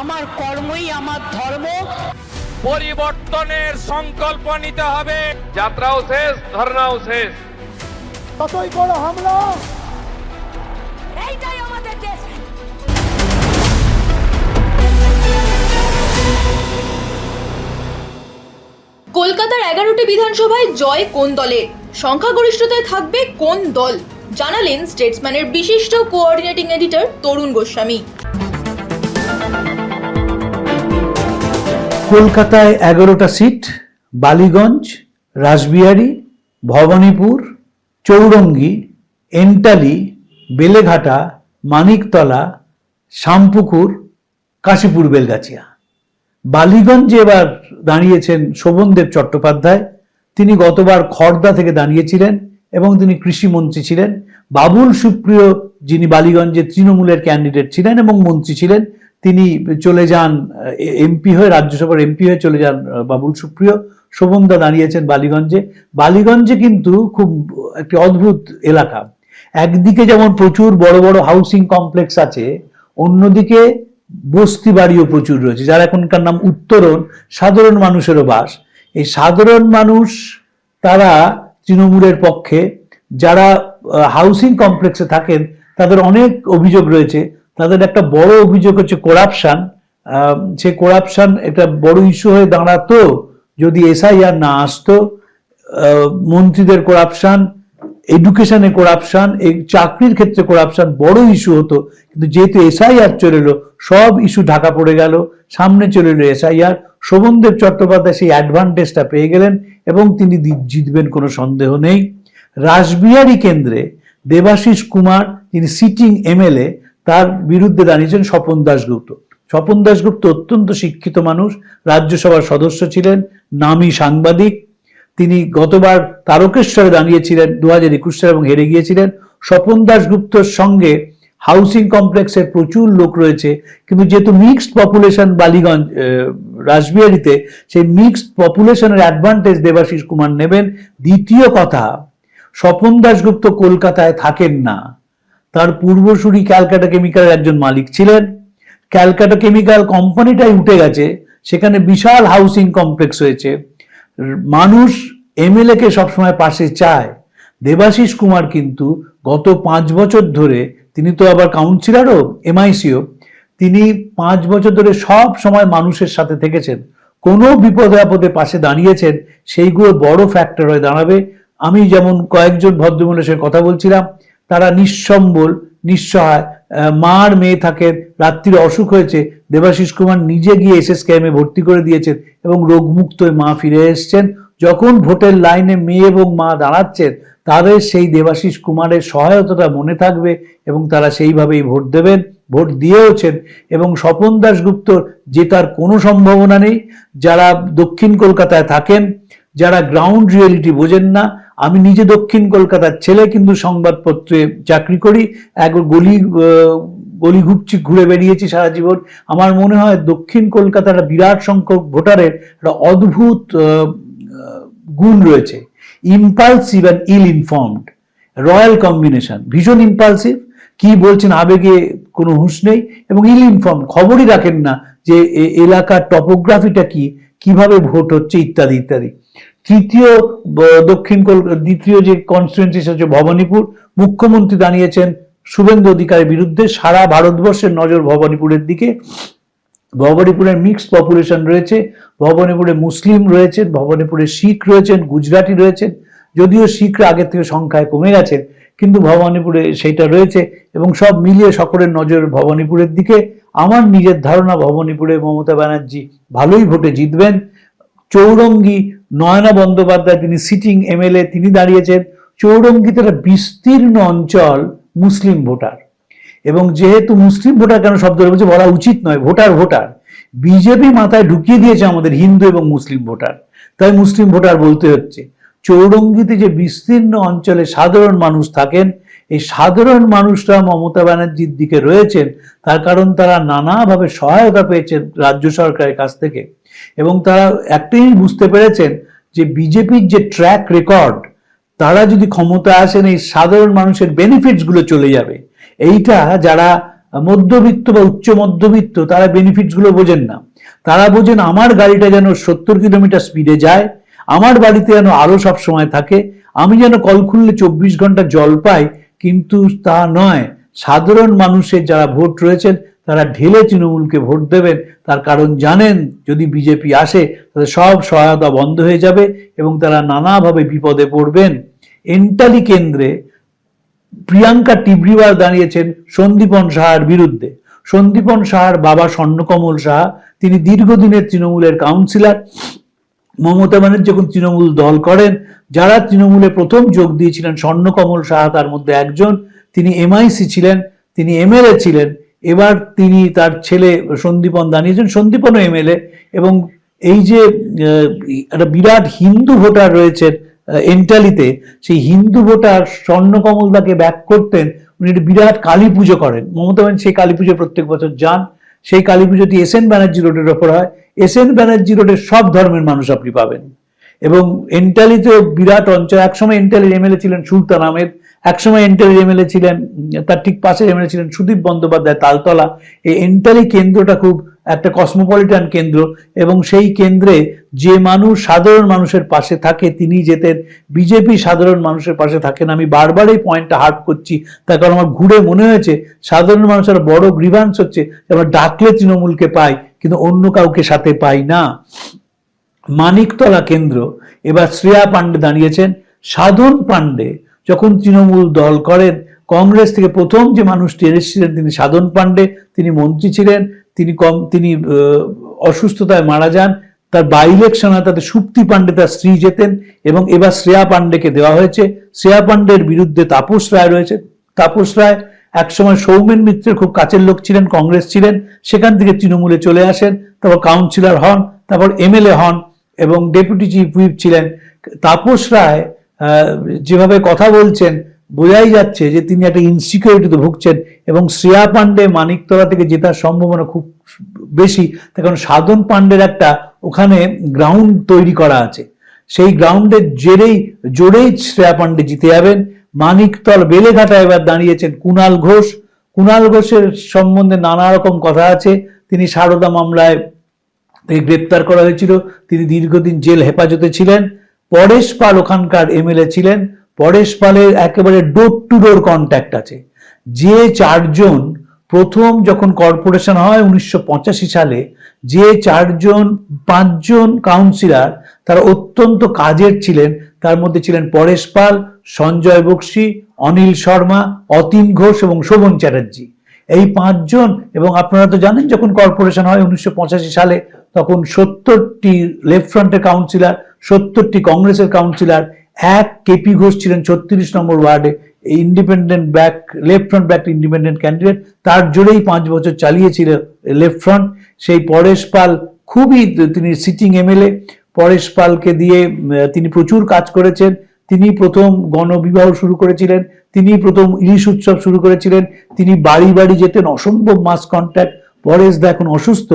আমার কর্মই আমার ধর্ম। পরিবর্তনের সংকল্প নিতে হবে। যাত্রাও শেষ, ধর্নাও শেষ। কতই বড় হামলা, এইটাই আমাদের দেশ। কলকাতার 11টি বিধানসভায় জয় কোন দলের, সংখ্যাগরিষ্ঠতায় থাকবে কোন দল, জানালেন স্টেটসম্যানের বিশিষ্ট কোঅর্ডিনেটিং এডিটর তরুণ গোস্বামী। কলকাতায় 11টা সিট, বালিগঞ্জ, রাসবিহারী, ভবানীপুর, চৌরঙ্গি, এন্টালি, বেলেঘাটা, মানিকতলা, শামপুকুর, কাশীপুর বেলগাছিয়া। বালিগঞ্জে এবার দাঁড়িয়েছেন শোভনদেব চট্টোপাধ্যায়। তিনি গতবার খড়দা থেকে দাঁড়িয়েছিলেন এবং তিনি কৃষিমন্ত্রী ছিলেন। বাবুল সুপ্রিয়, যিনি বালিগঞ্জে তৃণমূলের ক্যান্ডিডেট ছিলেন এবং মন্ত্রী ছিলেন, তিনি চলে যান এমপি হয়ে, রাজ্যসভার এমপি হয়ে চলে যান বাবুল সুপ্রিয়। শোভনদা দাঁড়িয়েছেন বালিগঞ্জে। বালিগঞ্জে কিন্তু খুব একটি অদ্ভুত এলাকা। একদিকে যেমন প্রচুর বড় বড় হাউসিং কমপ্লেক্স আছে, অন্যদিকে বস্তি বাড়িও প্রচুর রয়েছে, যার এখনকার নাম উত্তরণ। সাধারণ মানুষেরও বাস। এই সাধারণ মানুষ তারা তৃণমূলের পক্ষে। যারা হাউসিং কমপ্লেক্সে থাকেন তাদের অনেক অভিযোগ রয়েছে। তাদের একটা বড় অভিযোগ হচ্ছে করাপশন। সে করাপশন একটা বড় ইস্যু হয়ে দাঁড়াতো যদি এসআইআর না আসতো। মন্ত্রীদের করাপশন, এডুকেশনে করাপশন, এই চাকরির ক্ষেত্রে করাপশন বড় ইস্যু হতো। কিন্তু যেহেতু এসআইআর চলে এলো, সব ইস্যু ঢাকা পড়ে গেল, সামনে চলে এলো এসআইআর। শোভনদেব চট্টোপাধ্যায় সেই অ্যাডভান্টেজটা পেয়ে গেলেন এবং তিনি জিতবেন, কোনো সন্দেহ নেই। রাসবিহারী কেন্দ্রে দেবাশিস কুমার, যিনি সিটিং এমএলএ, তার বিরুদ্ধে দাঁড়িয়েছেন স্বপন দাশগুপ্ত। স্বপন দাশগুপ্ত অত্যন্ত শিক্ষিত মানুষ, রাজ্যসভার সদস্য ছিলেন, নামী সাংবাদিক। তিনি গতবার তারকেশ্বরে দাঁড়িয়েছিলেন 2021 সালে এবং হেরে গিয়েছিলেন। স্বপন দাশগুপ্তর সঙ্গে হাউসিং কমপ্লেক্সের প্রচুর লোক রয়েছে, কিন্তু যেহেতু মিক্সড পপুলেশন বালিগঞ্জ রাসবিহারীতে, সেই মিক্সড পপুলেশনের অ্যাডভান্টেজ দেবাশিস কুমার নেবেন। দ্বিতীয় কথা, স্বপন দাশগুপ্ত কলকাতায় থাকেন না। তার পূর্বসূরি ক্যালকাটা কেমিক্যালের একজন মালিক ছিলেন। ক্যালকাটা কেমিক্যাল কোম্পানিটাই উঠে গেছে, সেখানে বিশাল হাউসিং কমপ্লেক্স হয়েছে। মানুষ এমএলএ কে সবসময় পাশে চায়। দেবাশিস কুমার কিন্তু গত 5 বছর ধরে, তিনি তো আবার কাউন্সিলরও, এমআইসিও, তিনি 5 বছর ধরে সব সময় মানুষের সাথে থেকেছেন, কোনো বিপদে আপদে পাশে দাঁড়িয়েছেন। সেইগুলো বড় ফ্যাক্টর হয়ে দাঁড়াবে। আমি যেমন কয়েকজন ভদ্রমহিলার সঙ্গে কথা বলছিলাম, তারা নিঃসম্বল, নিঃসহায়, মার মেয়ে থাকেন, রাত্রির অসুখ হয়েছে, দেবাশিস কুমার নিজে গিয়ে এসএসকেএমে ভর্তি করে দিয়েছেন এবং রোগমুক্ত মা ফিরে এসছেন। যখন ভোটের লাইনে মেয়ে এবং মা দাঁড়াচ্ছেন, তাদের সেই দেবাশিস কুমারের সহায়তাটা মনে থাকবে এবং তারা সেইভাবেই ভোট দেবেন, ভোট দিয়েওছেন। এবং স্বপন দাশগুপ্তর জেতার কোনো সম্ভাবনা নেই। যারা দক্ষিণ কলকাতায় থাকেন, যারা গ্রাউন্ড রিয়েলিটি বোঝেন না, আমি নিজে দক্ষিণ কলকাতার ছেলে, কিন্তু সংবাদপত্রে চাকরি করি, গলি ঘুরে বেরিয়েছি সারা জীবন। আমার মনে হয় দক্ষিণ কলকাতার বিরাট সংখ্যক ভোটারের একটা অদ্ভুত গুণ রয়েছে, impulsive and ill informed, royal combination. ভীষণ ইম্পালসিভ, কি বলছেন আবেগে কোনো হুঁশ নেই, এবং ইল ইনফর্মড, খবরই রাখেন না যে এলাকার টপোগ্রাফিটা কি, কিভাবে ভোট হচ্ছে, ইত্যাদি ইত্যাদি। দ্বিতীয় যে কনস্টিটুয়েন্সি হচ্ছে ভবানীপুর। মুখ্যমন্ত্রী দাঁড়িয়েছেন শুভেন্দু অধিকারীর বিরুদ্ধে। সারা ভারতবর্ষের নজর ভবানীপুরের দিকে। ভবানীপুরের মিক্সড পপুলেশন রয়েছে, ভবানীপুরে মুসলিম রয়েছেন, ভবানীপুরে শিখ রয়েছেন, গুজরাটি রয়েছেন। যদিও শিখরা আগের থেকে সংখ্যায় কমে গেছেন, কিন্তু ভবানীপুরে সেইটা রয়েছে এবং সব মিলিয়ে সকলের নজর ভবানীপুরের দিকে। আমার নিজের ধারণা ভবানীপুরে মমতা ব্যানার্জি ভালোই ভোটে জিতবেন। চৌরঙ্গি, নয়না বন্দ্যোপাধ্যায়, তিনি সিটিং এমএলএ, তিনি দাঁড়িয়েছেন। চৌরঙ্গিতে একটা বিস্তীর্ণ অঞ্চল মুসলিম ভোটার, এবং যেহেতু মুসলিম ভোটার কেন শব্দটা বলছে বলা উচিত নয়, ভোটার ভোটার, বিজেপি মাথায় ঢুকিয়ে দিয়েছে আমাদের হিন্দু এবং মুসলিম ভোটার, তাই মুসলিম ভোটার বলতে হচ্ছে। চৌরঙ্গিতে যে বিস্তীর্ণ অঞ্চলে সাধারণ মানুষ থাকেন, এই সাধারণ মানুষরা মমতা ব্যানার্জির দিকে রয়েছেন, তার কারণ তারা নানাভাবে সহায়তা পেয়েছেন রাজ্য সরকারের কাছ থেকে, এবং তারা একটাই বুঝতে পেরেছেন যে বিজেপির যে ট্র্যাক রেকর্ড, তারা যদি ক্ষমতা আসেন, এই সাধারণ মানুষের বেনিফিটস গুলো চলে যাবে। এইটা যারা মধ্যবিত্ত বা উচ্চ মধ্যবিত্ত তারা বেনিফিটস গুলো বোঝেন না। তারা বোঝেন আমার গাড়িটা যেন 70 কিলোমিটার স্পিডে যায়, আমার বাড়িতে যেন আলো সব সময় থাকে, আমি যেন কল খুললে 24 ঘন্টা জল পাই। কিন্তু তা নয়, সাধারণ মানুষের যারা ভোট রয়েছেন তারা ঢেলে তৃণমূলকে ভোট দেবেন, তার কারণ জানেন যদি বিজেপি আসে তাদের সব সহায়তা বন্ধ হয়ে যাবে এবং তারা নানাভাবে বিপদে পড়বেন। এন্টালি কেন্দ্রে প্রিয়াঙ্কা টিবরিওয়াল দাঁড়িয়েছেন সন্দীপন সাহার বিরুদ্ধে। সন্দীপন সাহার বাবা স্বর্ণকমল সাহা, তিনি দীর্ঘদিনের তৃণমূলের কাউন্সিলর। মমতা ব্যানার্জি যখন তৃণমূল দল করেন, যারা তৃণমূলে প্রথম যোগ দিয়েছিলেন স্বর্ণকমল সাহা তার মধ্যে একজন। তিনি এমআইসি ছিলেন, তিনি এমএলএ ছিলেন। এবার তিনি তার ছেলে সন্দীপন দাঁড়িয়েছেন, সন্দীপনও এমএলএ। এবং এই যে একটা বিরাট হিন্দু ভোটার রয়েছেন এন্টালিতে, সেই হিন্দু ভোটার স্বর্ণকমলদাকে ব্যাক করতেন। উনি একটা বিরাট কালী পুজো করেন, মমতা ব্যানার্জি সেই কালী পুজো প্রত্যেক বছর যান। সেই কালী পুজোটি এসএন ব্যানার্জি রোডের ওপর হয়। এসএন ব্যানার্জি রোডের সব ধর্মের মানুষ আপনি পাবেন। এবং এন্টালিতেও বিরাট অঞ্চল, একসময় এন্টালির এমএলএ ছিলেন সুলতান আহমেদ, একসময় এন্টালির এমএলএ ছিলেন, তার ঠিক পাশে এমএলএ ছিলেন সুদীপ বন্দ্যোপাধ্যায় তালতলা। এই এন্টালি কেন্দ্রটা খুব একটা কসমোপলিটান কেন্দ্র এবং সেই কেন্দ্রে যে মানুষ সাধারণ মানুষের পাশে থাকে তিনি যেতেন। বিজেপি সাধারণ মানুষের পাশে থাকে না। আমি বারবার এই পয়েন্টটা হার্ট করছি, তার কারণ আমার ঘুরে মনে হয়েছে সাধারণ মানুষের বড় গ্রিভান্স হচ্ছে আমরা ডাকলে তৃণমূলকে পাই কিন্তু অন্য কাউকে সাথে পাই না। মানিকতলা কেন্দ্র, এবার শ্রেয়া পাণ্ডে দাঁড়িয়েছেন। সাধন পাণ্ডে যখন তৃণমূল দল করেন, কংগ্রেস থেকে প্রথম যে মানুষটি এসেছিলেন তিনি সাধন পাণ্ডে। তিনি মন্ত্রী ছিলেন, তিনি অসুস্থতায় মারা যান। তার বাই ইলেকশন হয়, তাতে সুপ্তি পাণ্ডে তার স্ত্রী যেতেন এবং এবার শ্রেয়া পাণ্ডেকে দেওয়া হয়েছে। শ্রেয়া পাণ্ডের বিরুদ্ধে তাপস রায় রয়েছে। তাপস রায় একসময় সৌমেন মিত্রের খুব কাছের লোক ছিলেন, কংগ্রেস ছিলেন, সেখান থেকে তৃণমূলে চলে আসেন, তারপর কাউন্সিলর হন, তারপর এমএলএ হন এবং ডেপুটি চিফ হুইপ ছিলেন। তাপস রায় যেভাবে কথা বলছেন বোঝাই যাচ্ছে যে তিনি একটা ইনসিকিউরিটিতে ভুগছেন এবং শ্রেয়া পাণ্ডে মানিকতলা থেকে জেতার সম্ভাবনা খুব বেশি। তার কারণ সাধন পাণ্ডের একটা ওখানে গ্রাউন্ড তৈরি করা আছে, সেই গ্রাউন্ডের জোরেই শ্রেয়া পাণ্ডে জিতে যাবেন। মানিকতলা বেলেঘাটা এবার দাঁড়িয়েছেন কুণাল ঘোষ। কুণাল ঘোষের সম্বন্ধে নানা রকম কথা আছে। তিনি সারদা মামলায় গ্রেপ্তার করা হয়েছিল, তিনি দীর্ঘদিন জেল হেফাজতে ছিলেন। পরেশ পাল ওখানকার এমএলএ ছিলেন। পরেশ পালের একেবারে ডোর টু ডোর কন্ট্যাক্ট আছে। যে চারজন প্রথম যখন কর্পোরেশন হয় 1985 সালে, যে পাঁচজন কাউন্সিলর তারা অত্যন্ত কাজের ছিলেন, তার মধ্যে ছিলেন পরেশ পাল, সঞ্জয় বক্সি, অনিল শর্মা, অতীন ঘোষ এবং শোভন চ্যাটার্জি। এই পাঁচজন, এবং আপনারা তো জানেন যখন কর্পোরেশন হয় 1985 সালে তখন 70টি লেফট ফ্রন্টের কাউন্সিলর, 70টি কংগ্রেসের কাউন্সিলর, এক কেপি ঘোষ ছিলেন 36 নম্বর ওয়ার্ডে independent left front back independent candidate, তার জোরেই 5 বছর চালিয়েছিল লেফট ফ্রন্ট। সেই পরেশ পাল তিনি সিটিং এমএলএ। পরেশ পালকে দিয়ে তিনি প্রচুর কাজ করেছেন। তিনি প্রথম গণবিবাহ শুরু করেছিলেন, তিনি প্রথম ইলিশ উৎসব শুরু করেছিলেন, তিনি বাড়ি বাড়ি যেতেন, অসম্ভব মাস কন্ট্যাক্ট। পরেশ দা এখন অসুস্থ,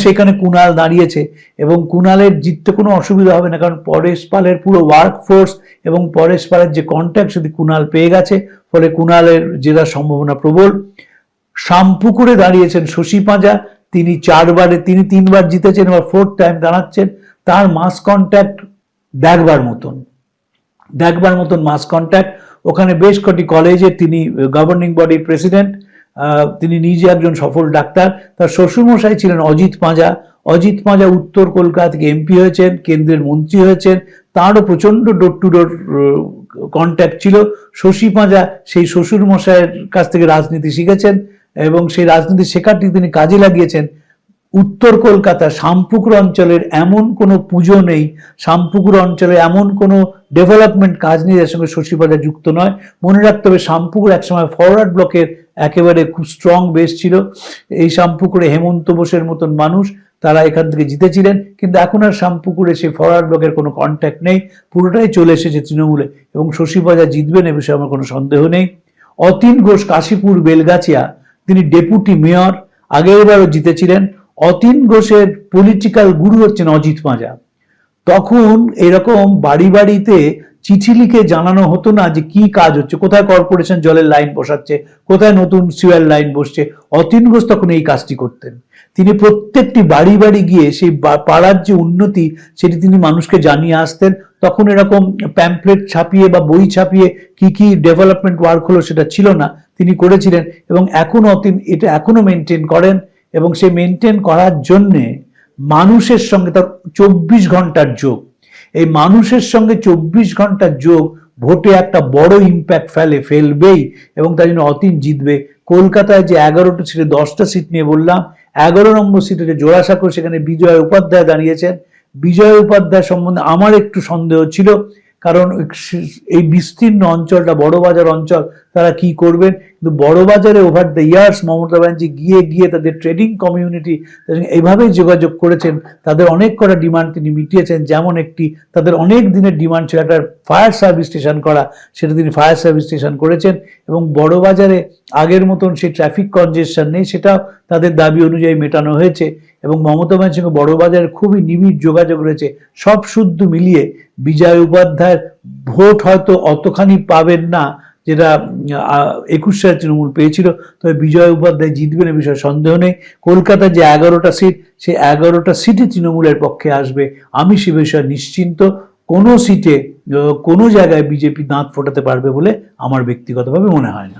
সেখানে কুণাল দাঁড়িয়েছে এবং কুণালের জিততে কোনো অসুবিধা হবে না, কারণ পরেশ পালের পুরো ওয়ার্ক ফোর্স এবং পরেশ পালের যে কন্ট্যাক্ট সেটি কুণাল পেয়ে গেছে, ফলে কুণালের জেতার সম্ভাবনা প্রবল। শামপুকুরে দাঁড়িয়েছেন শশী পাঁজা। তিনি 3বার জিতেছেন, এবার 4th টাইম দাঁড়াচ্ছেন। তার মাস কন্ট্যাক্ট দেখবার মতন মাস কন্ট্যাক্ট। ওখানে বেশ কটি কলেজে তিনি গভর্নিং বডির প্রেসিডেন্ট। তিনি নিজে একজন সফল ডাক্তার। তার শ্বশুরমশাই ছিলেন অজিত পাঁজা। অজিত পাঁজা উত্তর কলকাতা থেকে এমপি হয়েছেন, কেন্দ্রের মন্ত্রী হয়েছেন, তারও প্রচন্ড ডোর টু ডোর কন্ট্যাক্ট ছিল। শশী পাঁজা সেই শ্বশুরমশাইয়ের কাছ থেকে রাজনীতি শিখেছেন এবং সেই রাজনীতি শেখাটি তিনি কাজে লাগিয়েছেন। উত্তর কলকাতা শামপুকুর অঞ্চলের এমন কোনো পুজো নেই, শামপুকুর অঞ্চলে এমন কোনো ডেভেলপমেন্ট কাজ নেই যার সঙ্গে শশী পাঁজা যুক্ত নয়। মনে রাখতে হবে শামপুকুর একসময় ফরওয়ার্ড ব্লকের একেবারে খুব স্ট্রং বেস ছিল। এই শামপুকুরে হেমন্ত বোসের মতন মানুষ তারা এখান থেকে জিতেছিলেন, কিন্তু এখন আর শামপুকুরে সেই ফরওয়ার্ড ব্লকের কোনো কন্ট্যাক্ট নেই, পুরোটাই চলে এসেছে তৃণমূলে এবং শশী পাঁজা জিতবেন এ বিষয়ে আমার কোনো সন্দেহ নেই। অতীন ঘোষ কাশীপুর বেলগাছিয়া, তিনি ডেপুটি মেয়র, আগেরবারও জিতেছিলেন। অতীন ঘোষের পলিটিক্যাল গুরু হচ্ছেন অজিত পাঁজা। তখন এরকম বাড়ি বাড়িতে চিঠি লিখে জানানো হতো না যে কি কাজ হচ্ছে, কোথায় কর্পোরেশন জলের লাইন বসাচ্ছে, কোথায় নতুন সিওয়ার লাইন বসছে। অতীন ঘোষ তখন এই কাজটি করতেন। তিনি প্রত্যেকটি বাড়ি বাড়ি গিয়ে সেই পাড়ার যে উন্নতি সেটি তিনি মানুষকে জানিয়ে আসতেন। তখন এরকম প্যাম্পলেট ছাপিয়ে বা বই ছাপিয়ে কি কি ডেভেলপমেন্ট ওয়ার্ক হলো সেটা ছিল না, তিনি করেছিলেন। এবং এখনো অতীন এটা এখনো মেনটেন করেন, এবং সে মেনটেন করার জন্যে মানুষের সঙ্গে তার 24 ঘন্টার যোগ। এই মানুষের সঙ্গে 24 ঘন্টার যোগ ভোটে একটা বড় ইম্প্যাক্ট ফেলবেই, এবং তাই জন্য অতীন জিতবে। কলকাতায় যে 11টা সিটে 10টা সিট নিয়ে বললাম, 11 নম্বর সিটে যে জোড়াসাঁকো, সেখানে বিজয় উপাধ্যায় দাঁড়িয়েছেন। বিজয় উপাধ্যায় সম্বন্ধে আমার একটু সন্দেহ ছিল, কারণ এই বিস্তীর্ণ অঞ্চলটা বড়বাজার অঞ্চল, তারা কি করবেন। কিন্তু বড়বাজারে over the years Mamata Banerjee গিয়ে গিয়ে তাদের ট্রেডিং কমিউনিটি এইভাবেই যোগাযোগ করেছেন, তাদের অনেক কটা ডিমান্ড তিনি মিটিয়েছেন। যেমন একটি তাদের অনেক দিনের ডিমান্ড ছিল একটা ফায়ার সার্ভিস স্টেশন করা, সেটা তিনি ফায়ার সার্ভিস স্টেশন করেছেন। এবং বড়বাজারে আগের মতন সেই ট্রাফিক কনজেশন নেই, সেটাও তাদের দাবি অনুযায়ী মেটানো হয়েছে। এবং মমতা ব্যানার্জির সঙ্গে বড়বাজারে খুবই নিবিড় যোগাযোগ রয়েছে। সব শুদ্ধ মিলিয়ে বিজয় উপাধ্যায়ের ভোট হয়তো অতখানি পাবেন না যেটা 21 সালে তৃণমূল পেয়েছিল, তবে বিজয় উপাধ্যায় জিতবেন এ বিষয়ে সন্দেহ নেই। কলকাতার যে 11টা সিট, সেই 11টা সিটই তৃণমূলের পক্ষে আসবে, আমি সে বিষয়ে নিশ্চিন্ত। কোনো সিটে কোনো জায়গায় বিজেপি দাঁত ফোটাতে পারবে বলে আমার ব্যক্তিগতভাবে মনে হয় না।